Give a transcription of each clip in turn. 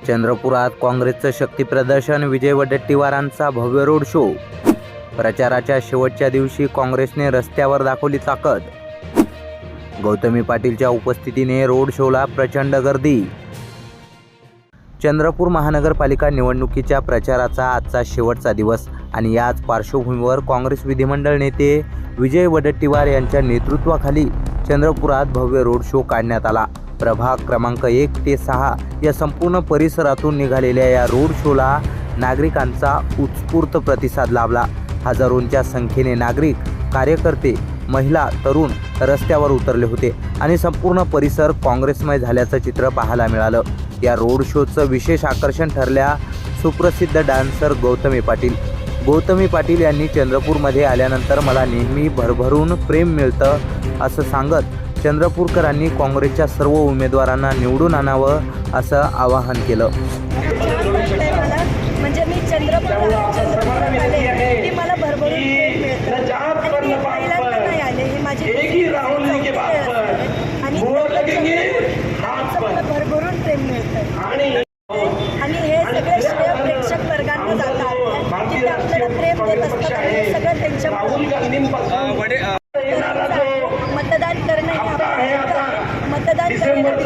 चंद्रपुरात काँग्रेसचं शक्ती प्रदर्शन, विजय वडेट्टीवारांचा भव्य रोड शो। प्रचाराच्या शेवटच्या दिवशी काँग्रेसने रस्त्यावर दाखवली ताकद। गौतमी पाटीलच्या उपस्थितीने रोड शोला प्रचंड गर्दी। चंद्रपूर महानगरपालिका निवडणुकीच्या प्रचाराचा आजचा शेवटचा दिवस आणि याच पार्श्वभूमीवर काँग्रेस विधिमंडळ नेते विजय वडेट्टीवार यांच्या नेतृत्वाखाली चंद्रपुरात भव्य रोड शो काढण्यात आला। प्रभाग क्रमांक 1 ते 6 या संपूर्ण परिसरातून निघालेल्या या रोड शोला नागरिकांचा उत्स्फूर्त प्रतिसाद लाभला। हजारोंच्या संख्येने नागरिक, कार्यकर्ते, महिला, तरुण रस्त्यावर उतरले होते आणि संपूर्ण परिसर काँग्रेसमय झाल्याचं चित्र पाहायला मिळालं। या रोड शोचं विशेष आकर्षण ठरल्या सुप्रसिद्ध डान्सर गौतमी पाटील। गौतमी पाटील यांनी चंद्रपूरमध्ये आल्यानंतर मला नेहमी भरभरून प्रेम मिळतं असं सांगत चंद्रपूरकरांनी काँग्रेसच्या सर्व उमेदवारांना निवडून आणावं असं आवाहन केलं। म्हणजे मी चंद्रपूर आले की मला भरभरून प्रेम मिळतं। पहिल्यांदा नाही आले, ही माझी आणि भरभरून प्रेम मिळतं आणि हे सगळे श्रेय प्रेक्षक वर्गांना जातात। जिथे आपल्याला प्रेम देत असतात आणि सगळं त्यांच्या मतदान करणं मतदान करणं।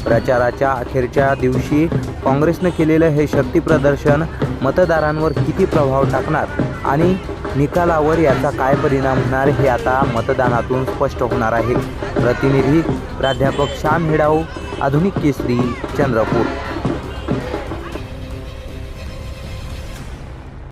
प्रचाराच्या अखेरच्या दिवशी काँग्रेसनं केलेलं हे शक्ती प्रदर्शन मतदारांवर किती प्रभाव टाकणार आणि निकालावर याचा काय परिणाम होणार हे आता मतदानातून स्पष्ट होणार आहे। प्रतिनिधी प्राध्यापक श्याम हेडाऊ, आधुनिक केसरी, चंद्रपूर।